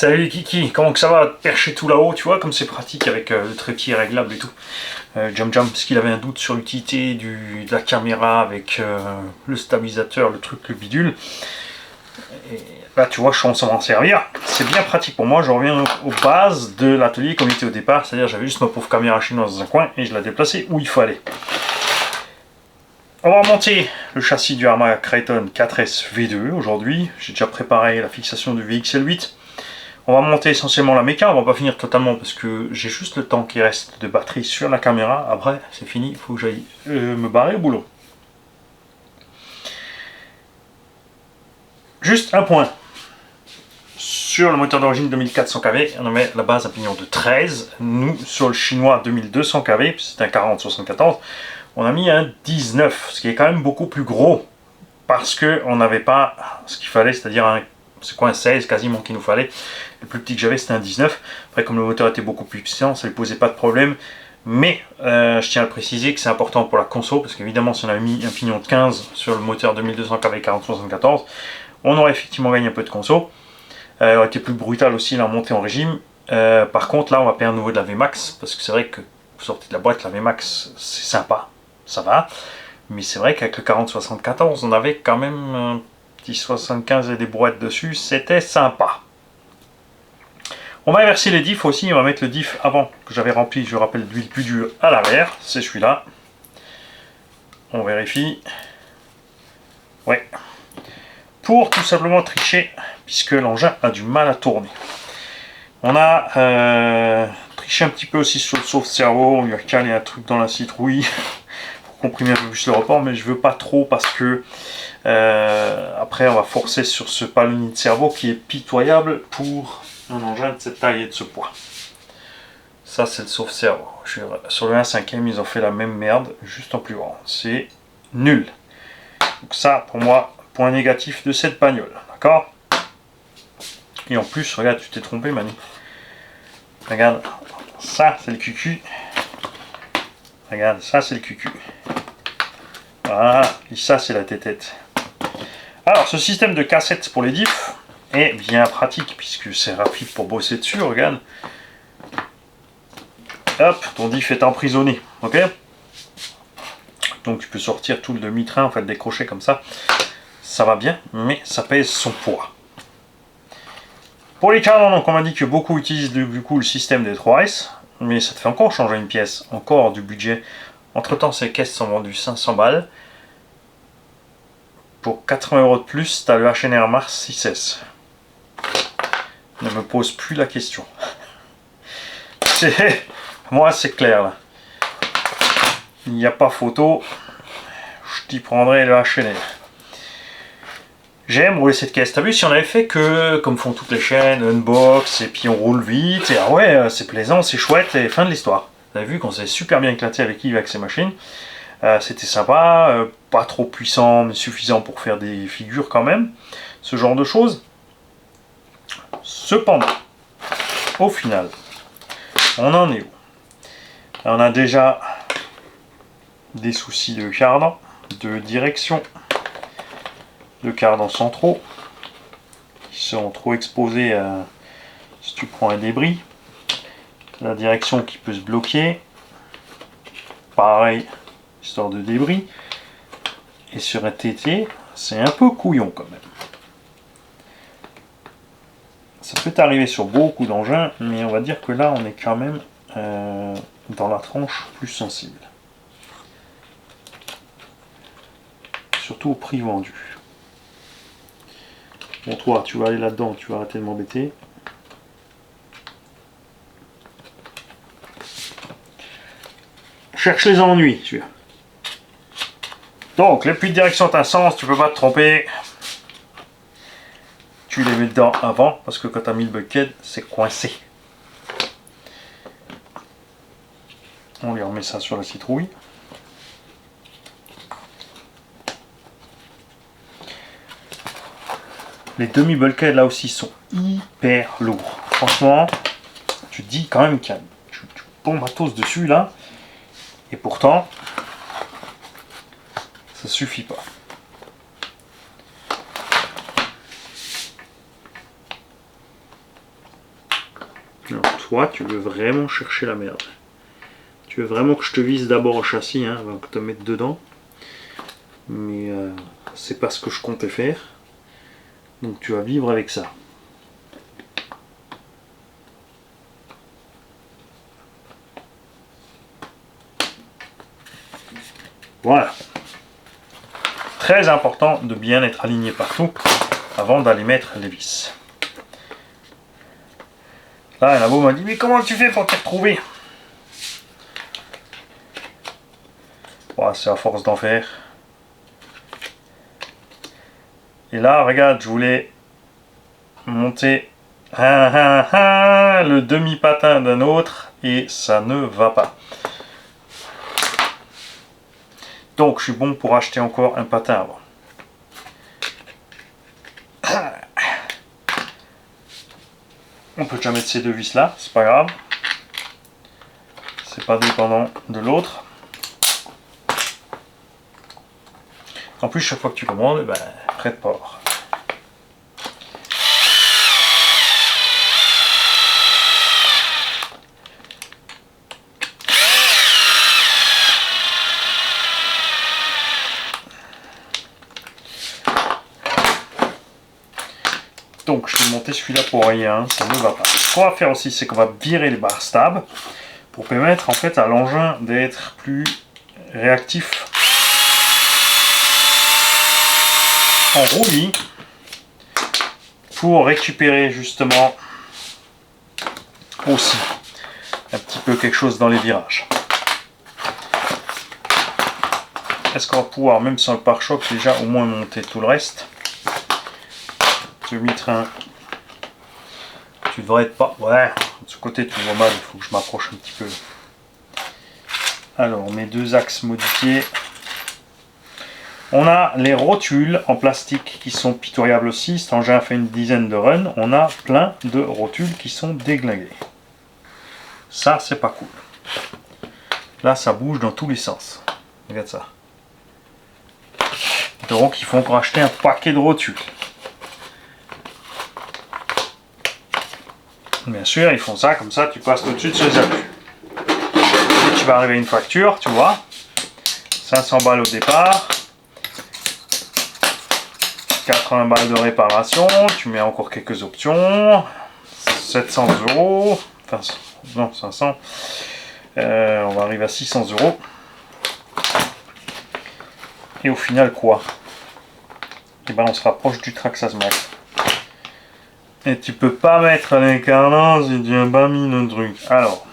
Salut Kiki, comment que ça va? Percher tout là-haut, tu vois, comme c'est pratique avec le trépied réglable et tout. Jam Jam, parce qu'il avait un doute sur l'utilité de la caméra avec le stabilisateur, le truc, le bidule. Et là, tu vois, je commence à m'en servir. C'est bien pratique pour moi, je reviens aux bases de l'atelier comme il était au départ, c'est-à-dire j'avais juste ma pauvre caméra chinoise dans un coin et je la déplaçais où il fallait. On va monter le châssis du Arma Kraton 4S V2 aujourd'hui. J'ai déjà préparé la fixation du VXL8. On va monter essentiellement la méca, on va pas finir totalement parce que j'ai juste le temps qui reste de batterie sur la caméra. Après, c'est fini, il faut que j'aille me barrer au boulot. Juste un point. Sur le moteur d'origine 2400 kV, on met la base à pignon de 13. Nous, sur le chinois 2200 kV, c'est un 40-74, on a mis un 19, ce qui est quand même beaucoup plus gros parce qu'on n'avait pas ce qu'il fallait, c'est-à-dire un... C'est quoi un 16 quasiment qu'il nous fallait. Le plus petit que j'avais c'était un 19. Après comme le moteur était beaucoup plus puissant, ça ne posait pas de problème. Mais je tiens à le préciser que c'est important pour la conso. Parce qu'évidemment si on avait mis un pignon de 15 sur le moteur 2200 kV 40-74, on aurait effectivement gagné un peu de conso. Il aurait été plus brutal aussi la montée en régime. Par contre là on va payer un nouveau de la VMAX. Parce que c'est vrai que vous sortez de la boîte, la VMAX c'est sympa. Ça va. Mais c'est vrai qu'avec le 40-74 on avait quand même... 75 et des brouettes dessus, c'était sympa. On va inverser les diffs aussi, on va mettre le diff avant que j'avais rempli, je rappelle, d'huile plus dure à l'arrière, c'est celui-là. On vérifie. Ouais. Pour tout simplement tricher, puisque l'engin a du mal à tourner. On a triché un petit peu aussi sur le sauve-cerveau, on lui a calé un truc dans la citrouille pour comprimer un peu plus le report, mais je veux pas trop parce que après on va forcer sur ce palonnier de cerveau qui est pitoyable pour un engin de cette taille et de ce poids. Ça c'est le sauve-cerveau. Sur le 1/5e ils ont fait la même merde, juste en plus grand. C'est nul. Donc ça pour moi, point négatif de cette bagnole. D'accord? Et en plus, regarde, tu t'es trompé Manu. Regarde, ça c'est le cucu. Regarde, ça c'est le cucu. Voilà, et ça c'est la tétette. Alors, ce système de cassette pour les diffs est bien pratique puisque c'est rapide pour bosser dessus, regarde. Hop, ton diff est emprisonné, ok? Donc tu peux sortir tout le demi-train, en fait, décrocher comme ça. Ça va bien, mais ça pèse son poids. Pour les cardans, donc on m'a dit que beaucoup utilisent du coup le système des 3S, mais ça te fait encore changer une pièce, encore du budget. Entre temps, ces caisses sont vendues 500 balles. Pour 80 € de plus, tu as le HNR Mars 6S. Ne me pose plus la question. Moi, c'est clair là. Il n'y a pas photo. Je t'y prendrai le HNR. J'aime rouler cette caisse. T'as vu, si on avait fait que, comme font toutes les chaînes, unbox, et puis on roule vite, et ah ouais, c'est plaisant, c'est chouette, et fin de l'histoire. Vous avez vu qu'on s'est super bien éclaté avec Yves avec ses machines. C'était sympa, pas trop puissant, mais suffisant pour faire des figures quand même. Ce genre de choses. Cependant, au final, on en est où? On a déjà des soucis de cardan, de direction, de cardans centraux, qui sont trop exposés à, si tu prends un débris. La direction qui peut se bloquer. Pareil, histoire de débris. Et sur un TT, c'est un peu couillon quand même. Ça peut arriver sur beaucoup d'engins, mais on va dire que là on est quand même dans la tranche plus sensible. Surtout au prix vendu. Bon toi, tu vas aller là-dedans, tu vas arrêter de m'embêter. Cherche les ennuis, tu vois. Donc, les puits de direction ont un sens, tu peux pas te tromper. Tu les mets dedans avant, parce que quand tu as mis le bucket, c'est coincé. On lui remet ça sur la citrouille. Les demi-bulkheads là aussi sont hyper lourds. Franchement, tu te dis quand même qu'il y a du bon matos dessus là. Et pourtant, ça suffit pas. toi, tu veux vraiment chercher la merde. Tu veux vraiment que je te vise d'abord au châssis, hein, avant que te mettre dedans. Mais c'est pas ce que je comptais faire. Donc tu vas vivre avec ça. Voilà. Très important de bien être aligné partout avant d'aller mettre les vis. Là, la beau m'a dit, mais comment tu fais pour t'y retrouver? Voilà, c'est à force d'en faire. Et là, regarde, je voulais monter le demi-patin d'un autre et ça ne va pas. Donc, je suis bon pour acheter encore un patin avant. On peut déjà mettre ces deux vis là, c'est pas grave. C'est pas dépendant de l'autre. En plus, chaque fois que tu commandes, ben, frais de port. Donc je vais monter celui-là pour rien, ça ne va pas. Ce qu'on va faire aussi, c'est qu'on va virer les barres stables pour permettre en fait à l'engin d'être plus réactif en roulis pour récupérer justement aussi un petit peu quelque chose dans les virages. Est-ce qu'on va pouvoir, même sans le pare-choc, déjà au moins monter tout le reste? Demi-train, tu devrais être pas... Ouais, de ce côté tu vois mal, il faut que je m'approche un petit peu. Alors, mes deux axes modifiés. On a les rotules en plastique qui sont pitoyables aussi. Cet engin a fait une dizaine de runs. On a plein de rotules qui sont déglinguées. Ça, c'est pas cool. Là, ça bouge dans tous les sens. Regarde ça. Donc, il faut encore acheter un paquet de rotules. Bien sûr, ils font ça, comme ça, tu passes au-dessus de ce abus. Et tu vas arriver à une facture, tu vois. 500 balles au départ. 80 balles de réparation. Tu mets encore quelques options. 700 euros. Enfin, non, 500. On va arriver à 600 euros. Et au final, quoi? Et ben, on se rapproche du Traxxas Max. Et tu peux pas mettre les carnans si tu n'as pas mis le truc. Alors.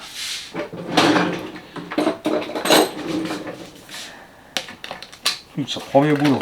Ça prend mieux boulot.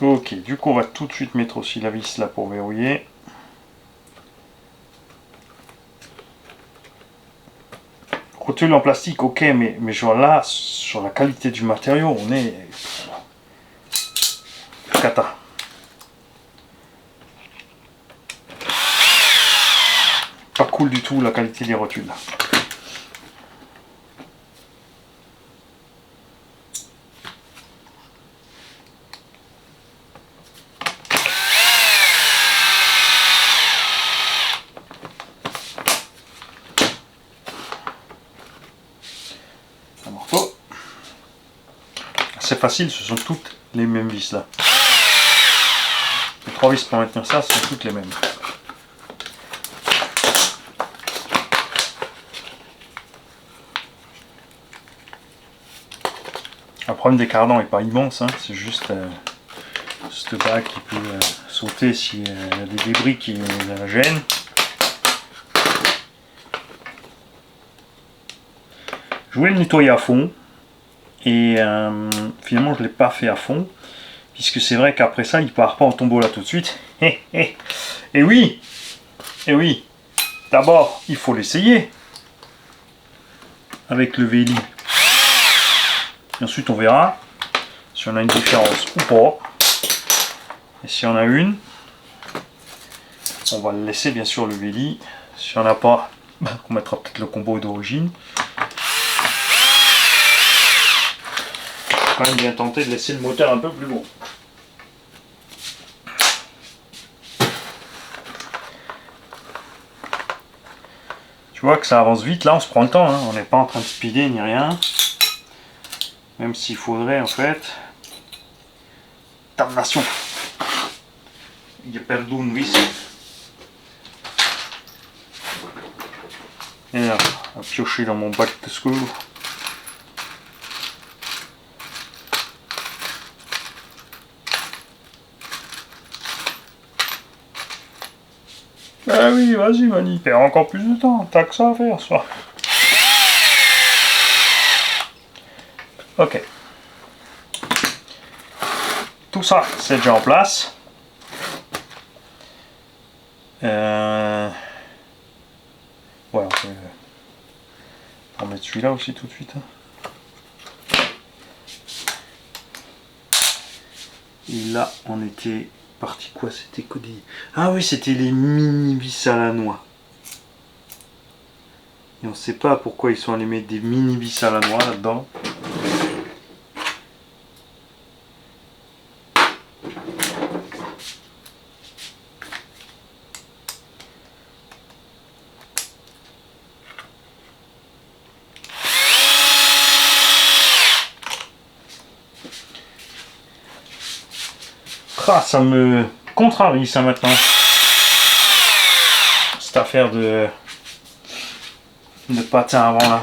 Ok, du coup on va tout de suite mettre aussi la vis là pour verrouiller. Rotule en plastique, ok, mais genre là, sur la qualité du matériau, on est... Cata. Pas cool du tout la qualité des rotules. C'est facile, ce sont toutes les mêmes vis là. Les 3 vis pour maintenir ça, ce sont toutes les mêmes. Le problème des cardans n'est pas immense, hein, c'est juste cette bague qui peut sauter s'il y a des débris qui la gênent. Je voulais le nettoyer à fond. Et finalement je ne l'ai pas fait à fond, puisque c'est vrai qu'après ça il part pas en tombeau là tout de suite. Et oui, d'abord il faut l'essayer avec le Véli. Et ensuite on verra si on a une différence ou pas. Et si on a une, on va le laisser bien sûr le Veli. Si on n'a pas, on mettra peut-être le combo d'origine. Quand même bien tenté de laisser le moteur un peu plus gros. Tu vois que ça avance vite, là on se prend le temps, hein. On n'est pas en train de speeder ni rien. Même s'il faudrait en fait. Damnation! Il a perdu une vis. Et là, à piocher dans mon bac de secours. Ah oui, vas-y Mani, perds encore plus de temps, t'as que ça à faire, soit. Ok. Tout ça, c'est déjà en place. Ouais, on va mettre celui-là aussi tout de suite. Hein. Et là, on était parti quoi? C'était codé. Ah oui, c'était les mini vis à la noix. Et on ne sait pas pourquoi ils sont allés mettre des mini vis à la noix là-dedans. Ah, ça me contrarie ça maintenant. Cette affaire de patin avant là.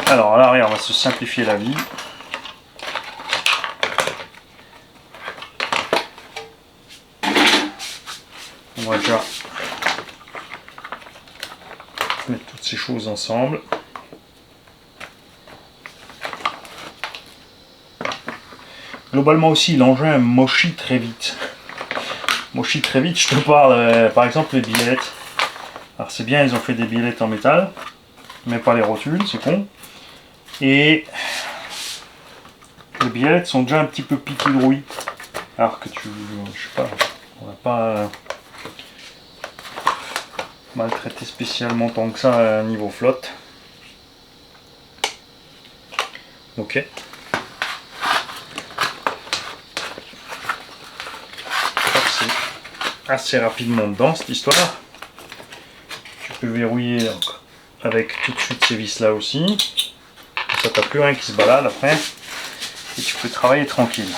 Alors à l'arrière on va se simplifier la vie. On va déjà mettre toutes ces choses ensemble. Globalement aussi, l'engin mochit très vite. Mochit très vite, je te parle par exemple les billettes. Alors c'est bien, ils ont fait des billettes en métal, mais pas les rotules, c'est con. Et les billettes sont déjà un petit peu pitouilles. Alors que je sais pas, on va pas maltraiter spécialement tant que ça à niveau flotte. Ok. Assez rapidement dedans cette histoire. Tu peux verrouiller donc, avec tout de suite ces vis là aussi. Ça t'as plus rien qui se balade après. Et tu peux travailler tranquille.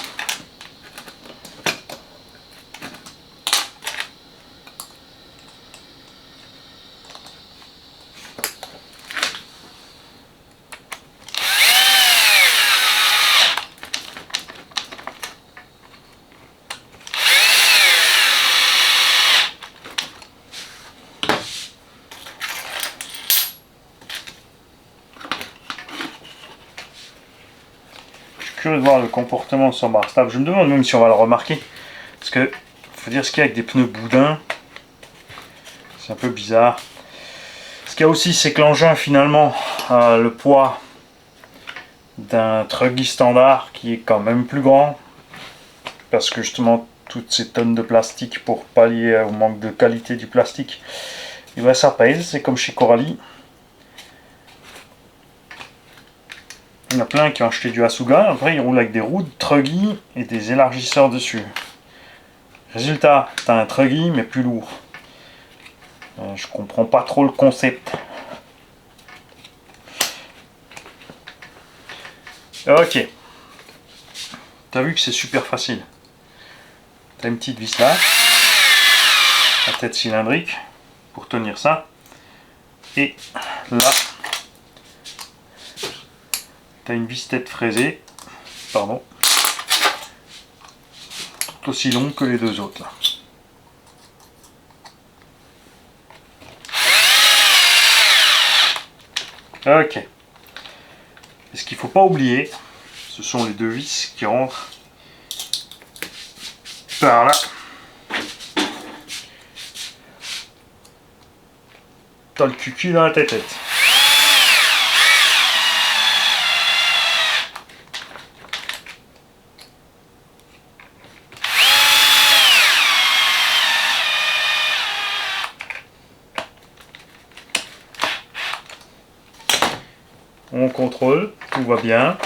Curieux de voir le comportement sur barre stable. Je me demande même si on va le remarquer. Parce que faut dire ce qu'il y a avec des pneus boudins. C'est un peu bizarre. Ce qu'il y a aussi, c'est que l'engin finalement a le poids d'un truggy standard qui est quand même plus grand. Parce que justement toutes ces tonnes de plastique pour pallier au manque de qualité du plastique, et ben ça pèse, c'est comme chez Coralie. Il y en a plein qui ont acheté du Asuga, après ils roulent avec des roues de truggy et des élargisseurs dessus. Résultat, tu as un truggy mais plus lourd. Je comprends pas trop le concept. Ok. T'as vu que c'est super facile. T'as une petite vis là, la tête cylindrique pour tenir ça. Et là, t'as une vis tête fraisée, pardon, tout aussi longue que les deux autres là. Ok. Et ce qu'il ne faut pas oublier, ce sont les deux vis qui rentrent par là. T'as le cucu dans la tête. On contrôle, tout va bien.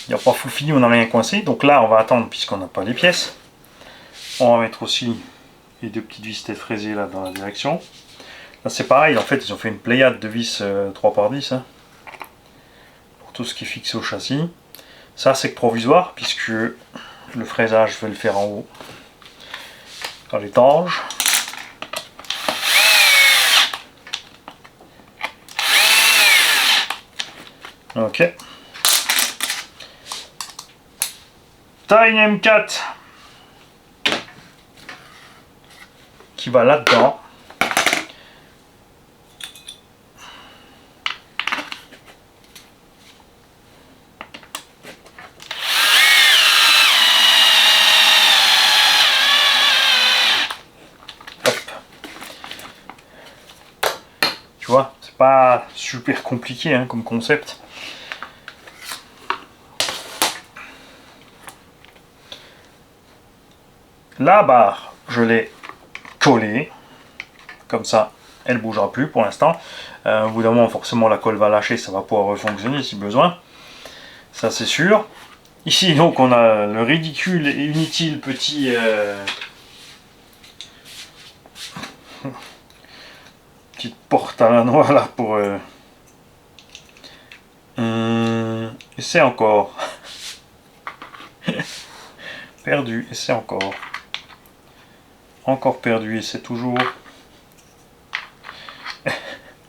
Il n'y a pas foufi, on n'a rien coincé. Donc là, on va attendre puisqu'on n'a pas les pièces. On va mettre aussi les deux petites vis tête fraisées là dans la direction. Là c'est pareil, en fait ils ont fait une pléiade de vis 3x10 hein, pour tout ce qui est fixé au châssis. Ça c'est que provisoire puisque le fraisage je vais le faire en haut dans l'étage. Ok. Taille M4 qui va là-dedans. Tu vois, c'est pas super compliqué hein, comme concept. La barre, je l'ai collée, comme ça, elle ne bougera plus pour l'instant. Au bout d'un moment, forcément, la colle va lâcher, ça va pouvoir fonctionner si besoin. Ça, c'est sûr. Ici, donc, on a le ridicule et inutile petit... petite porte à la noix, là, pour... Essaie encore. Perdu, essaie encore. Encore perdu, essaie toujours.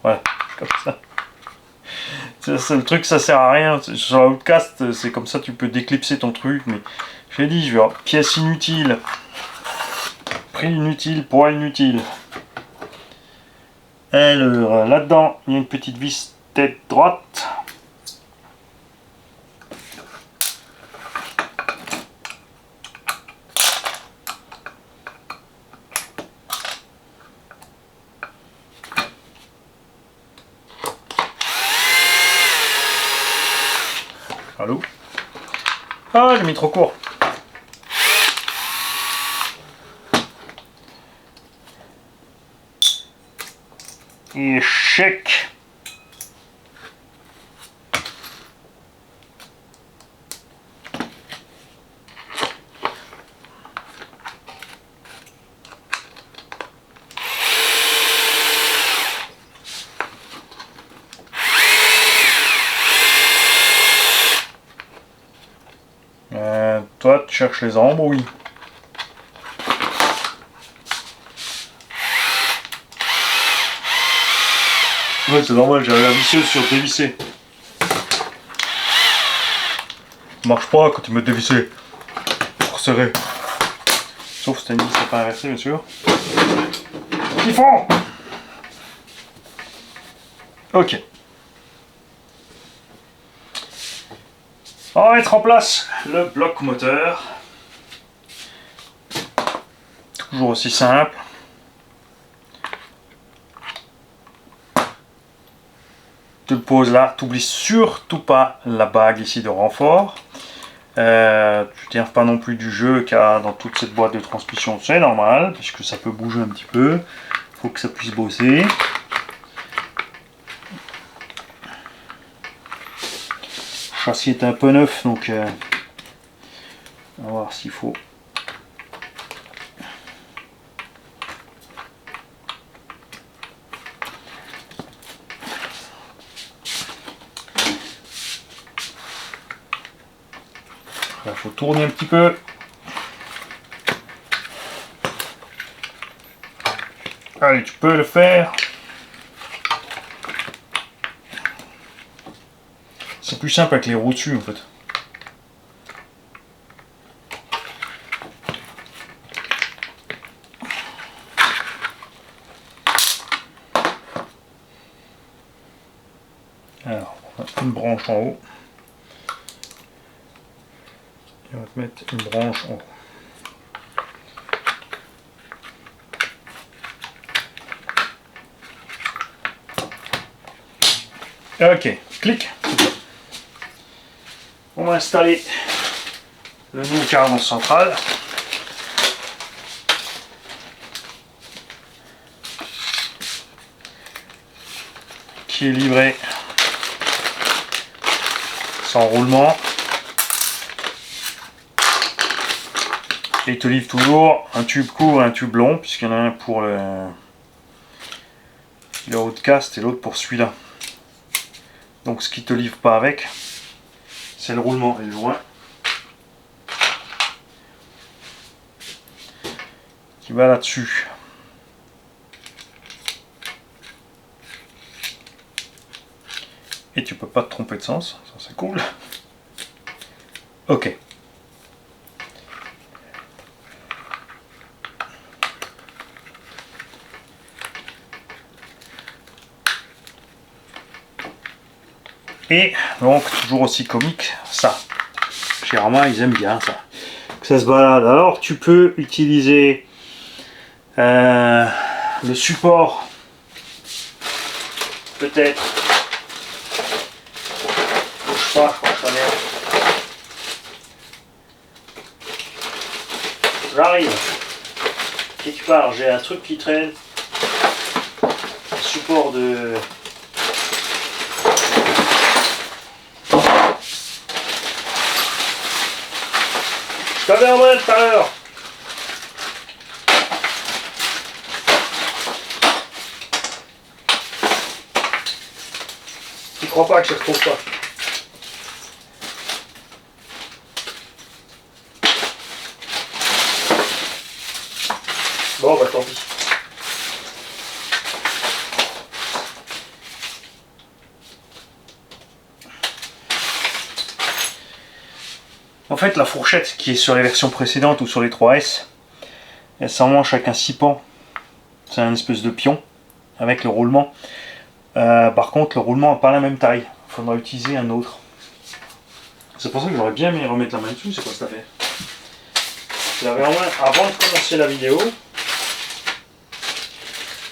Voilà, comme ça. Le truc, ça sert à rien. Sur la Outcast, c'est comme ça, tu peux déclipser ton truc. Mais j'ai dit, je vais avoir pièce inutile, prix inutile, poids inutile. Alors, là-dedans, il y a une petite vis tête droite. Allô? Ah, j'ai mis trop court. Échec. Toi, tu cherches les embrouilles. Ouais, c'est normal, j'avais la visseuse sur dévisser. Ça marche pas quand tu mets dévissé. Pour serrer. Sauf si t'as une vis pas inversée, bien sûr. Ils font. Ok. On va mettre en place le bloc moteur. Toujours aussi simple. Tu le poses là, tu n'oublies surtout pas la bague ici de renfort. Tu t'énerves pas non plus du jeu qu'il y a dans toute cette boîte de transmission, c'est normal, puisque ça peut bouger un petit peu. Il faut que ça puisse bosser. Le châssis est un peu neuf, donc on va voir s'il faut. Il faut tourner un petit peu. Allez, tu peux le faire. C'est plus simple avec les roues dessus en fait. Alors, on va une branche en haut. Et on va te mettre une branche en haut. Ok, clic. On va installer le nouveau cardan central. Qui est livré sans roulement. Et il te livre toujours un tube court et un tube long, puisqu'il y en a un pour le haut-de-cast et l'autre pour celui-là. Donc ce qui te livre pas avec, c'est le roulement et le joint qui va là-dessus. Et tu peux pas te tromper de sens, ça c'est cool. Ok. Et donc toujours aussi comique, ça. Chez Rama, ils aiment bien ça. Que ça se balade. Alors tu peux utiliser le support, peut-être. Bouge pas, je crois que ça merde. J'arrive. Quelque part, j'ai un truc qui traîne. Un support de. Je t'avais envoyé tout à l'heure. Tu crois pas que je ne retrouve pas? Bon bah tant pis. En fait, la fourchette qui est sur les versions précédentes ou sur les 3S, elle s'emmanche avec un 6 pans. C'est un espèce de pion avec le roulement. Par contre, le roulement n'a pas la même taille. Il faudra utiliser un autre. C'est pour ça que j'aurais bien aimé remettre la main dessus. C'est quoi cette affaire? Je l'avais en main avant de commencer la vidéo.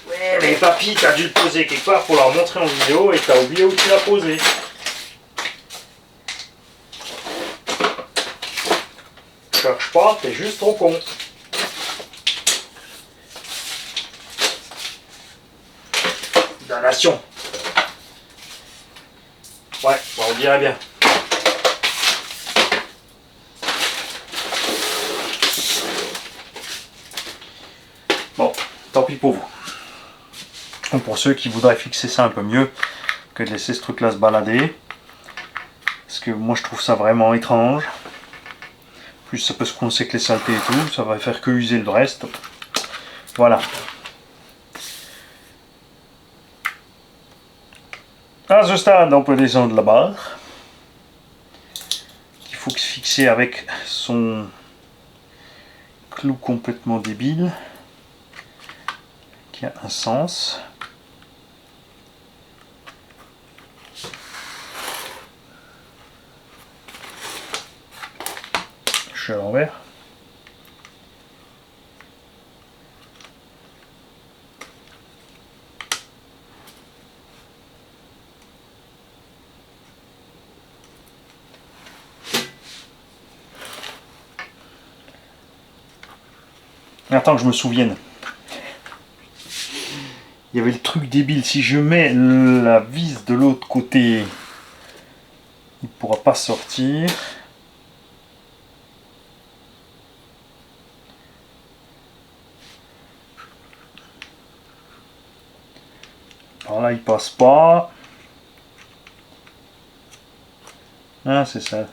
Ouais, mais papy, t'as dû le poser quelque part pour leur montrer en vidéo et t'as oublié où tu l'as posé. Cherche pas, t'es juste trop con. Damnation. Ouais, bon, on dirait bien. Bon, tant pis pour vous. Donc pour ceux qui voudraient fixer ça un peu mieux que de laisser ce truc là se balader. Parce que moi je trouve ça vraiment étrange. Plus ça peut se coincer que les saletés et tout, ça va faire que user le reste. Voilà. À ce stade, on peut descendre la barre. Il faut fixer avec son clou complètement débile. Qui a un sens. Je suis à l'envers. Attends que je me souvienne. Il y avait le truc débile. Si je mets la vis de l'autre côté, il ne pourra pas sortir. Alors là, il passe pas. Ah, c'est ça.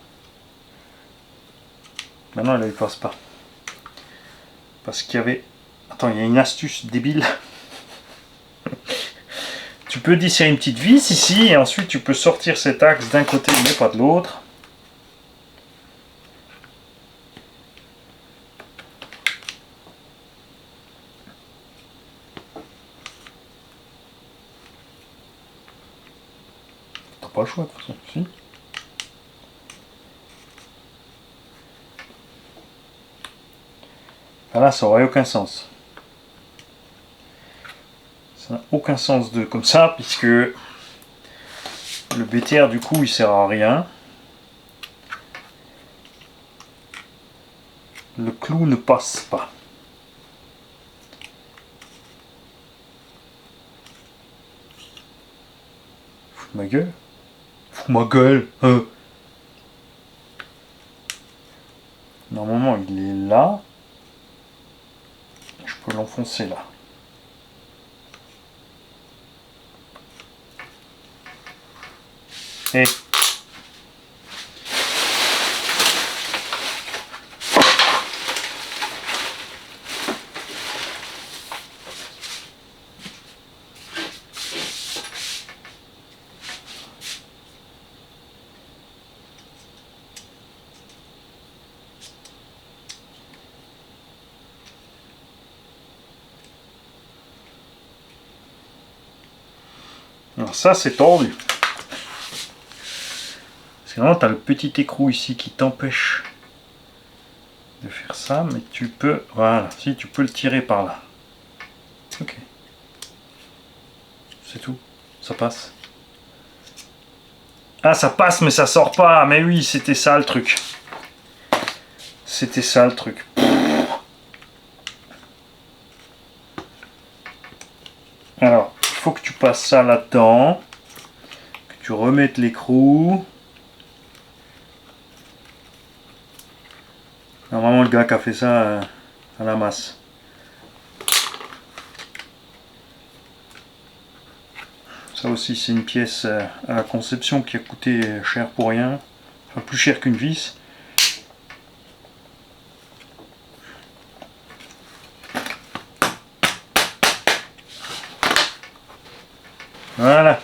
Maintenant, là, il passe pas. Parce qu'il y avait... Attends, il y a une astuce débile. Tu peux desserrer une petite vis ici et ensuite tu peux sortir cet axe d'un côté mais pas de l'autre. T'as pas le choix de toute façon. Si. Là, ça aurait aucun sens. Ça n'a aucun sens de comme ça, puisque Le BTR du coup il sert à rien. Le clou ne passe pas. Fous de ma gueule. Fous de ma gueule. Normalement il est là. Je peux l'enfoncer là. Et alors ça c'est tordu. Parce que normalement tu as le petit écrou ici qui t'empêche de faire ça, mais tu peux, voilà, si tu peux le tirer par là. Ok. C'est tout, ça passe. Ah ça passe mais ça sort pas, mais oui c'était ça le truc. C'était ça le truc. Alors, il faut que tu passes ça là-dedans, que tu remettes l'écrou. Normalement le gars qui a fait ça à la masse. Ça aussi c'est une pièce à la conception qui a coûté cher pour rien. Enfin plus cher qu'une vis. Voilà.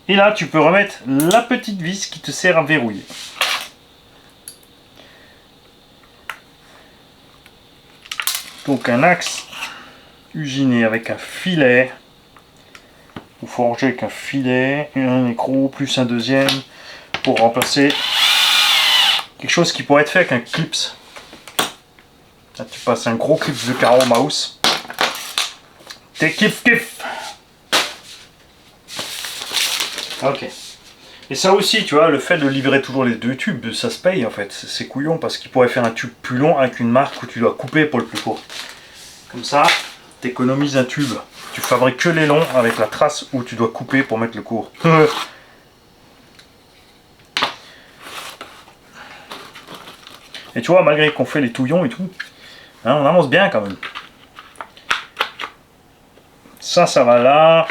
Et là tu peux remettre la petite vis qui te sert à verrouiller. Donc un axe usiné avec un filet. Ou forgé avec un filet, un écrou, plus un deuxième. Pour remplacer quelque chose qui pourrait être fait avec un clips. Là tu passes un gros clips de carreau mouse. T'es kiff kiff. Ok. Et ça aussi, tu vois, le fait de livrer toujours les deux tubes, ça se paye en fait. C'est couillon parce qu'il pourrait faire un tube plus long avec une marque où tu dois couper pour le plus court. Comme ça, tu économises un tube. Tu fabriques que les longs avec la trace où tu dois couper pour mettre le court. Et tu vois, malgré qu'on fait les touillons et tout, hein, on avance bien quand même. Ça va là.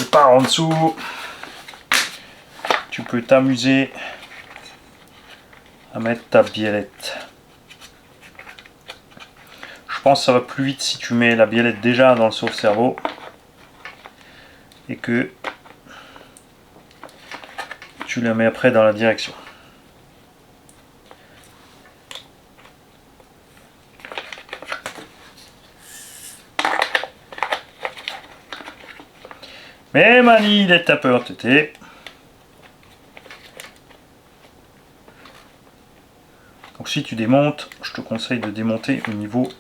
Et par en dessous, tu peux t'amuser à mettre ta biellette. Je pense que ça va plus vite si tu mets la biellette déjà dans le sauve-cerveau et que tu la mets après dans la direction. Mais Mani, il est un peu entêté. Donc si tu démontes, je te conseille de démonter au niveau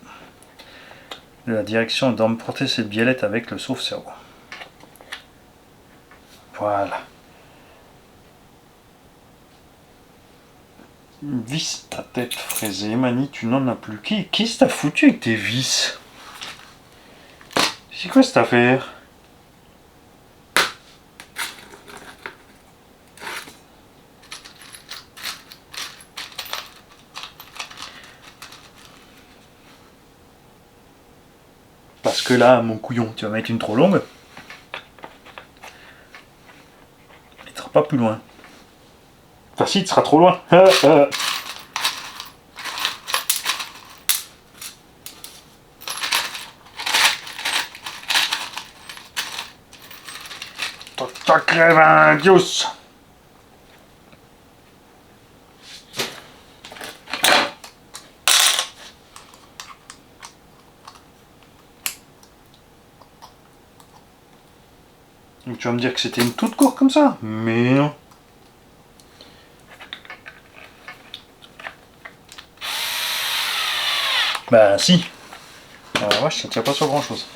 de la direction et d'emporter cette biellette avec le sauve-cerveau. Voilà. Une vis à tête fraisée. Mani, tu n'en as plus. Qu'est-ce que t'as foutu avec tes vis? C'est quoi cette affaire? Parce que là, mon couillon, tu vas mettre une trop longue. Il ne sera pas plus loin. Enfin si, il sera trop loin. Toi crève un dios. Donc tu vas me dire que c'était une toute courte comme ça? Mais non. Bah si. Alors la vache, ça tient pas sur grand chose.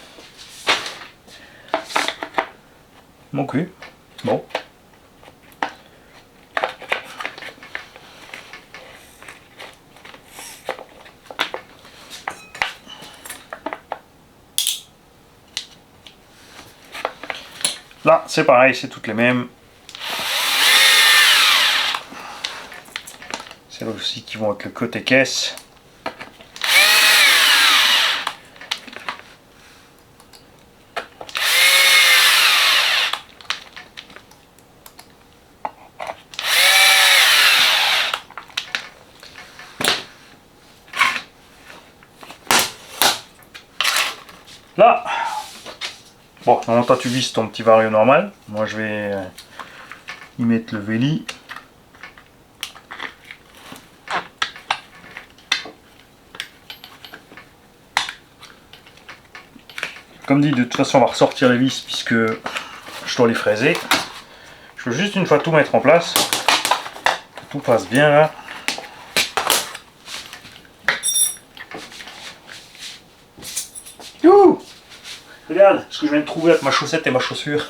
Mon cul. Bon. Là, c'est pareil, c'est toutes les mêmes. C'est là aussi qui vont avec le côté caisse. Là, bon, normalement toi tu vises ton petit vario normal. Moi je vais y mettre le Véli. Comme dit, de toute façon on va ressortir les vis puisque je dois les fraiser. Je veux juste une fois tout mettre en place. Que tout passe bien là. Youhou! Regarde ce que je viens de trouver avec ma chaussette et ma chaussure.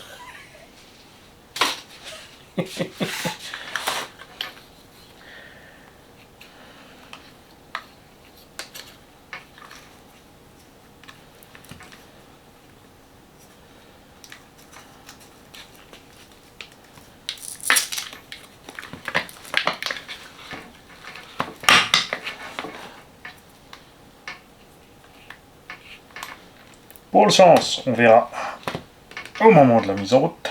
Pour le sens, on verra au moment de la mise en route.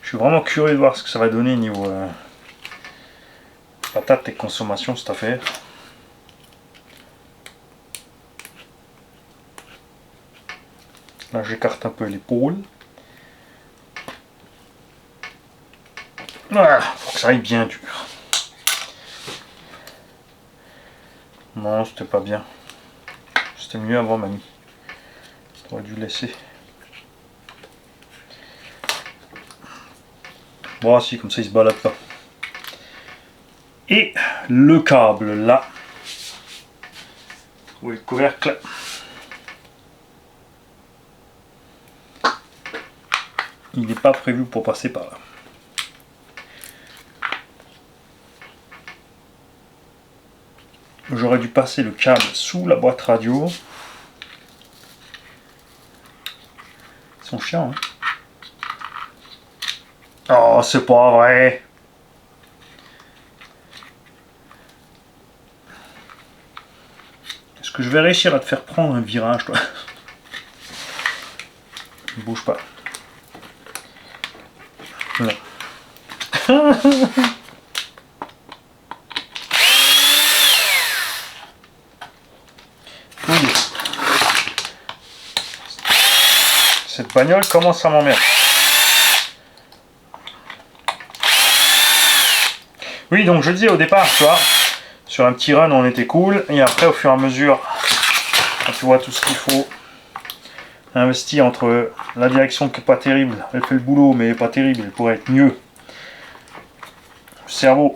Je suis vraiment curieux de voir ce que ça va donner niveau patate et consommation cette affaire. Là j'écarte un peu l'épaule. Voilà, faut que ça aille bien dur. Non, c'était pas bien. C'était mieux avant, mamie. T'aurais dû laisser. Bon, si, comme ça il se balade pas. Et le câble là. Oui, le couvercle. Il n'est pas prévu pour passer par là. J'aurais dû passer le câble sous la boîte radio. Ils sont chiants, hein. Oh, c'est pas vrai. Est-ce que je vais réussir à te faire prendre un virage, toi? Ne bouge pas. Non. Cette bagnole commence à m'emmerder. Oui, donc je disais au départ, tu vois, sur un petit run on était cool, et après au fur et à mesure, quand tu vois tout ce qu'il faut investir entre la direction qui est pas terrible, elle fait le boulot mais elle est pas terrible, elle pourrait être mieux. Le cerveau,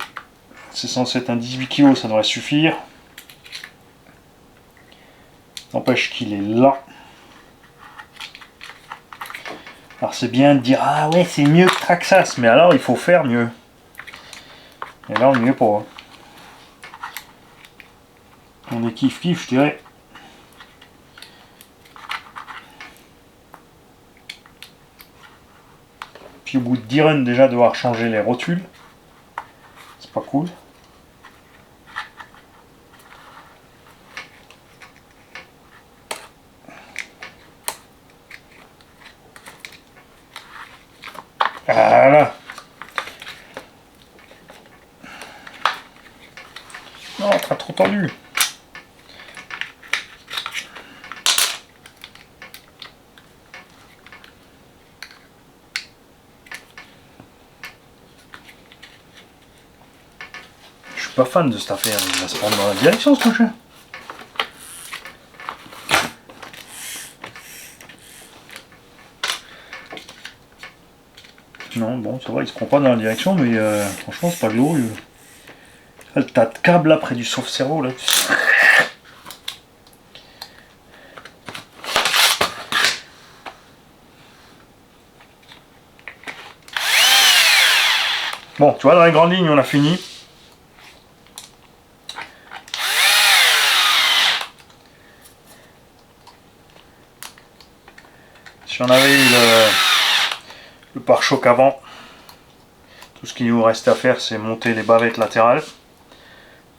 c'est censé être un 18 kg, ça devrait suffire. N'empêche qu'il est là. Alors c'est bien de dire ah ouais c'est mieux que Traxxas, mais alors il faut faire mieux. Et là on n'y est pas. On est kiff kiff je dirais. Puis au bout de 10 runs déjà devoir changer les rotules. C'est pas cool. Voilà. Non, t'as trop tendu. Je suis pas fan de cette affaire, il va se prendre dans la direction ce machin. Non, bon, ça va, il se prend pas dans la direction, mais franchement, c'est pas glorieux. Le tas de câbles là près du sauve-cerveau là. Bon, tu vois, dans les grandes lignes, on a fini. Si on avait eu le pare-choc avant, tout ce qu'il nous restait à faire, c'est monter les bavettes latérales.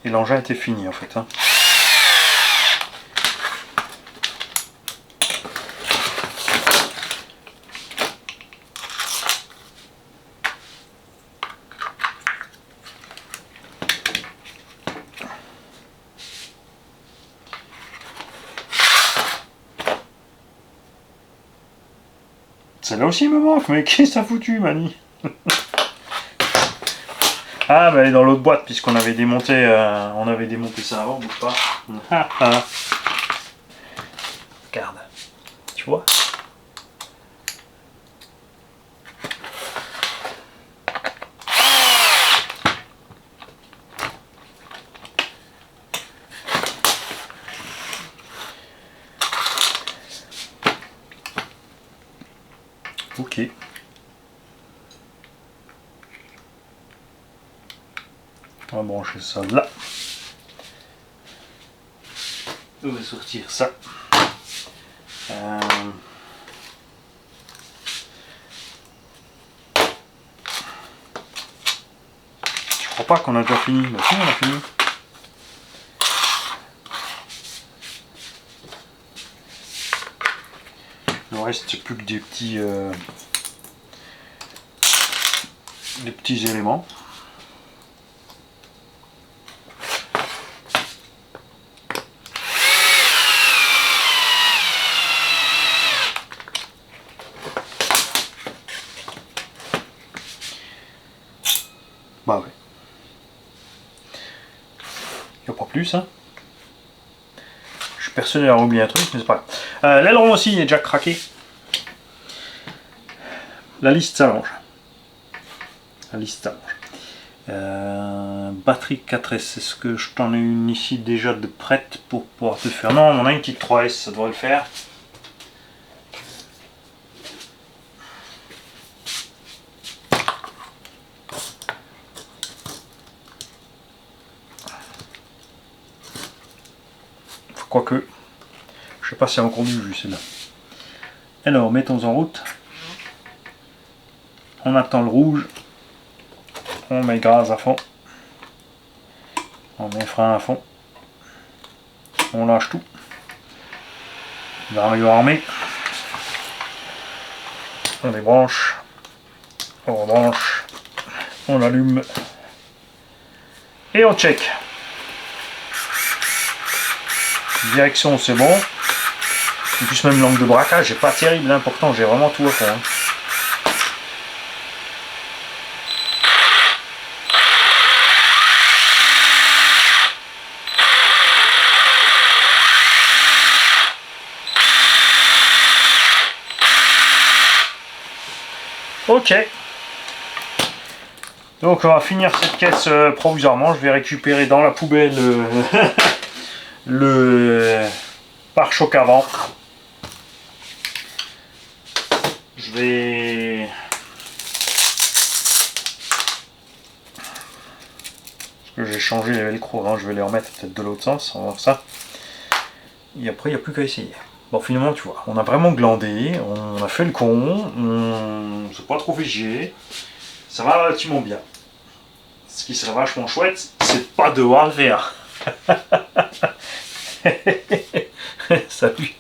Et l'engin était fini en fait. Hein. Celle-là aussi me manque, mais qu'est-ce que ça a foutu, Mani? Ah, bah elle est dans l'autre boîte, puisqu'on avait démonté, ça avant, bouge pas. Regarde, tu vois? Ok. On va brancher ça là. On va sortir ça. Je crois pas qu'on a déjà fini. Bah si, on a fini. Il ne reste plus que des petits éléments. Bah ouais. Il n'y a pas plus, hein. Je suis persuadé d'avoir oublié un truc, mais c'est pas grave. L'aileron aussi il est déjà craqué. La liste s'allonge. Batterie 4S, est-ce que je t'en ai une ici déjà de prête pour pouvoir te faire? Non, on a une petite 3S, ça devrait le faire. Quoique, je sais pas si elle a encore du jus celle-là. Alors, mettons en route. On attend le rouge. On met gaz à fond. On met frein à fond. On lâche tout. Vario armé. On débranche. On rebranche. On allume. Et on check. Direction, c'est bon. En plus, même l'angle de braquage, c'est pas terrible. Hein. Pourtant, j'ai vraiment tout à fond. Hein. Ok. Donc, on va finir cette caisse provisoirement. Je vais récupérer dans la poubelle le pare-choc avant. Je vais... Parce que j'ai changé les velcro avant, je vais les remettre peut-être de l'autre sens, on va voir ça. Et après, il n'y a plus qu'à essayer. Bon, finalement, tu vois, on a vraiment glandé, on a fait le con, on s'est pas trop fait chier. Ça va relativement bien. Ce qui serait vachement chouette, c'est de pas devoir le faire. Salut.